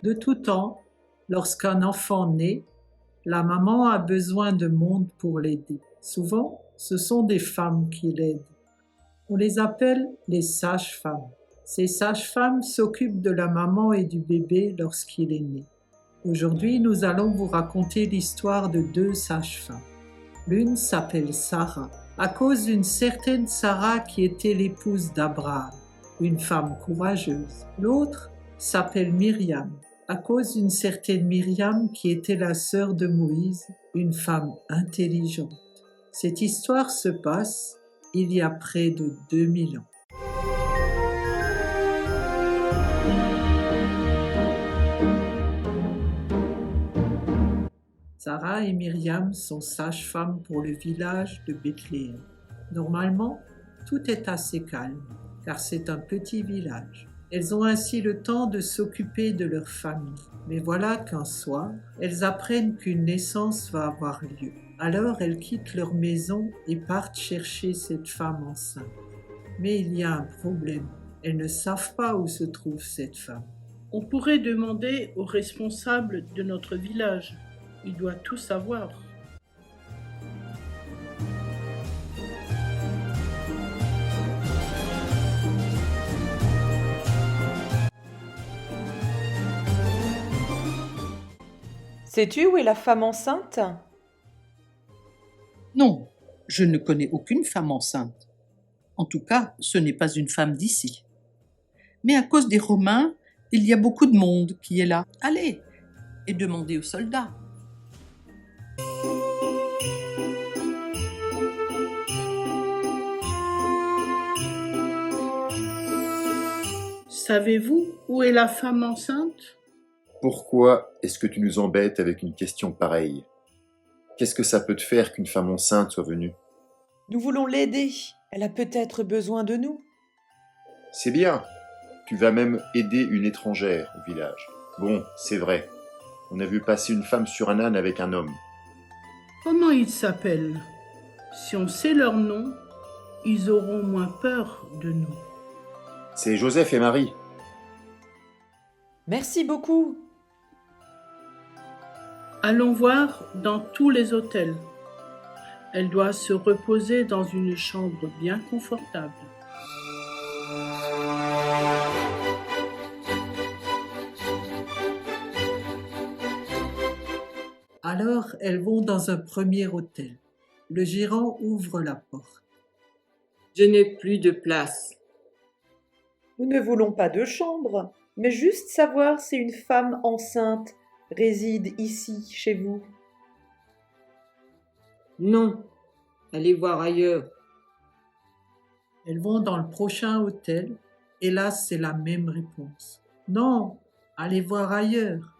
De tout temps, lorsqu'un enfant naît, la maman a besoin de monde pour l'aider. Souvent, ce sont des femmes qui l'aident. On les appelle les sages-femmes. Ces sages-femmes s'occupent de la maman et du bébé lorsqu'il est né. Aujourd'hui, nous allons vous raconter l'histoire de deux sages-femmes. L'une s'appelle Sarah, à cause d'une certaine Sarah qui était l'épouse d'Abraham, une femme courageuse. L'autre s'appelle Myriam, à cause d'une certaine Myriam qui était la sœur de Moïse, une femme intelligente. Cette histoire se passe il y a près de 2000 ans. Sarah et Myriam sont sages-femmes pour le village de Bethléem. Normalement, tout est assez calme, car c'est un petit village. Elles ont ainsi le temps de s'occuper de leur famille. Mais voilà qu'un soir, elles apprennent qu'une naissance va avoir lieu. Alors elles quittent leur maison et partent chercher cette femme enceinte. Mais il y a un problème. Elles ne savent pas où se trouve cette femme. On pourrait demander au responsable de notre village. Il doit tout savoir. Sais-tu où est la femme enceinte ? Non, je ne connais aucune femme enceinte. En tout cas, ce n'est pas une femme d'ici. Mais à cause des Romains, il y a beaucoup de monde qui est là. Allez, et demandez aux soldats. Savez-vous où est la femme enceinte ? Pourquoi est-ce que tu nous embêtes avec une question pareille ? Qu'est-ce que ça peut te faire qu'une femme enceinte soit venue ? Nous voulons l'aider. Elle a peut-être besoin de nous. C'est bien. Tu vas même aider une étrangère au village. Bon, c'est vrai. On a vu passer une femme sur un âne avec un homme. Comment ils s'appellent ? Si on sait leur nom, ils auront moins peur de nous. C'est Joseph et Marie. Merci beaucoup. Allons voir dans tous les hôtels. Elle doit se reposer dans une chambre bien confortable. Alors, elles vont dans un premier hôtel. Le gérant ouvre la porte. Je n'ai plus de place. Nous ne voulons pas de chambre, mais juste savoir si une femme enceinte réside ici, chez vous. Non, allez voir ailleurs. Elles vont dans le prochain hôtel, et là c'est la même réponse. Non, allez voir ailleurs.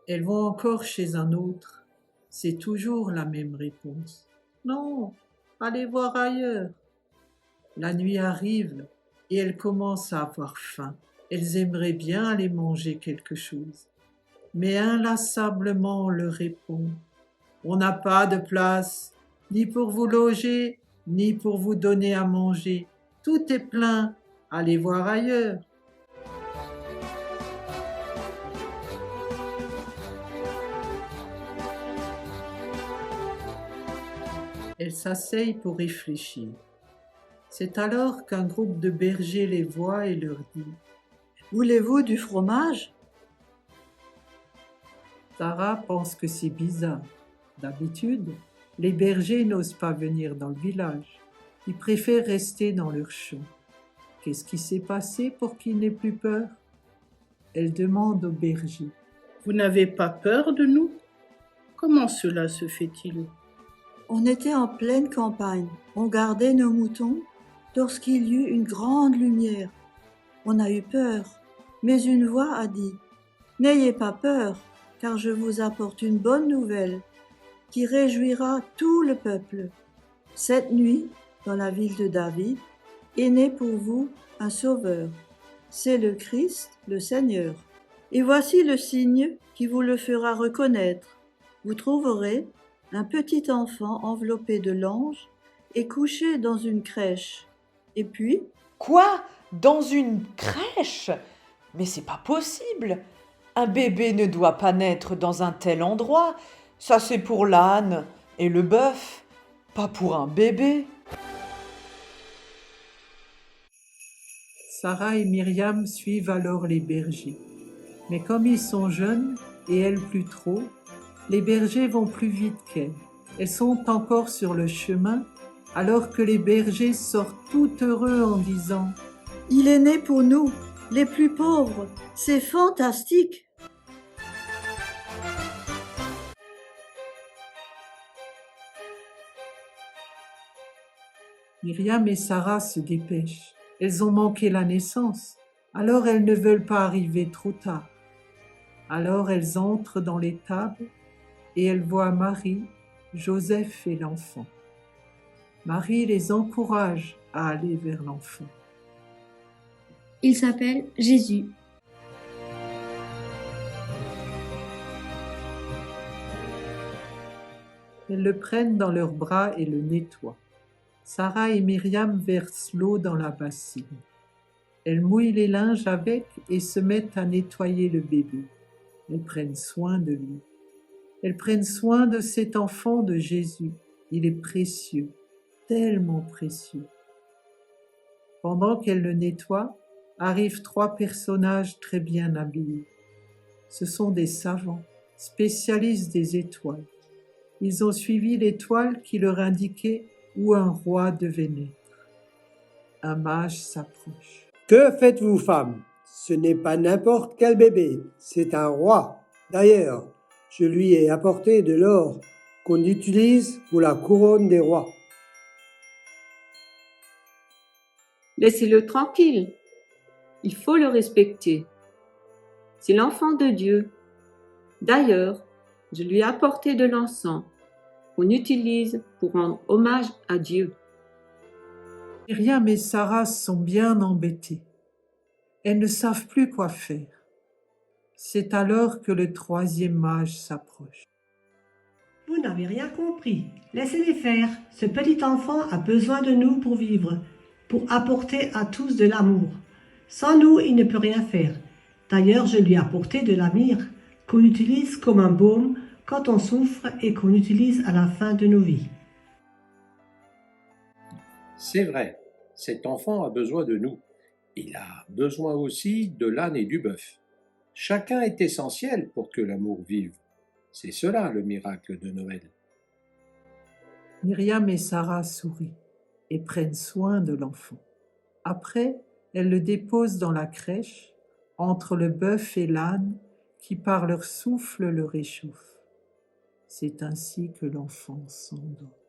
Elles vont encore chez un autre. C'est toujours la même réponse. Non, allez voir ailleurs. La nuit arrive et elles commencent à avoir faim. Elles aimeraient bien aller manger quelque chose. Mais inlassablement on leur répond « On n'a pas de place, ni pour vous loger, ni pour vous donner à manger. Tout est plein, allez voir ailleurs. » Elles s'asseyent pour réfléchir. C'est alors qu'un groupe de bergers les voit et leur dit « Voulez-vous du fromage ?» Sarah pense que c'est bizarre. D'habitude, les bergers n'osent pas venir dans le village. Ils préfèrent rester dans leur champ. Qu'est-ce qui s'est passé pour qu'ils n'aient plus peur ? Elle demande au berger. Vous n'avez pas peur de nous ? Comment cela se fait-il ? On était en pleine campagne. On gardait nos moutons lorsqu'il y eut une grande lumière. On a eu peur, mais une voix a dit « N'ayez pas peur, car je vous apporte une bonne nouvelle qui réjouira tout le peuple. Cette nuit, dans la ville de David, est né pour vous un sauveur. C'est le Christ, le Seigneur. Et voici le signe qui vous le fera reconnaître. Vous trouverez un petit enfant enveloppé de langes et couché dans une crèche. Et puis, Quoi ? Dans une crèche ? Mais c'est pas possible ! Un bébé ne doit pas naître dans un tel endroit. Ça c'est pour l'âne et le bœuf, pas pour un bébé. Sarah et Myriam suivent alors les bergers. Mais comme ils sont jeunes, et elle plus trop, les bergers vont plus vite qu'elles. Elles sont encore sur le chemin, alors que les bergers sortent tout heureux en disant « Il est né pour nous, les plus pauvres. C'est fantastique !» Myriam et Sarah se dépêchent. Elles ont manqué la naissance, alors elles ne veulent pas arriver trop tard. Alors elles entrent dans l'étable et elles voient Marie, Joseph et l'enfant. Marie les encourage à aller vers l'enfant. Il s'appelle Jésus. Elles le prennent dans leurs bras et le nettoient. Sarah et Myriam versent l'eau dans la bassine. Elles mouillent les linges avec et se mettent à nettoyer le bébé. Elles prennent soin de lui. Elles prennent soin de cet enfant de Jésus. Il est précieux, tellement précieux. Pendant qu'elles le nettoient, arrivent 3 personnages très bien habillés. Ce sont des savants, spécialistes des étoiles. Ils ont suivi l'étoile qui leur indiquait où un roi devait naître. Un mage s'approche. Que faites-vous, femme? Ce n'est pas n'importe quel bébé, c'est un roi. D'ailleurs, je lui ai apporté de l'or qu'on utilise pour la couronne des rois. Laissez-le tranquille. Il faut le respecter. C'est l'enfant de Dieu. D'ailleurs, je lui ai apporté de l'encens qu'on utilise pour rendre hommage à Dieu. Myriam et Sarah sont bien embêtées. Elles ne savent plus quoi faire. C'est alors que le 3e mage s'approche. Vous n'avez rien compris. Laissez-les faire. Ce petit enfant a besoin de nous pour vivre, pour apporter à tous de l'amour. Sans nous, il ne peut rien faire. D'ailleurs, je lui ai apporté de la myrrhe qu'on utilise comme un baume quand on souffre et qu'on utilise à la fin de nos vies. C'est vrai, cet enfant a besoin de nous. Il a besoin aussi de l'âne et du bœuf. Chacun est essentiel pour que l'amour vive. C'est cela le miracle de Noël. Myriam et Sarah sourient et prennent soin de l'enfant. Après, elles le déposent dans la crèche, entre le bœuf et l'âne, qui par leur souffle le réchauffent. C'est ainsi que l'enfant s'endort.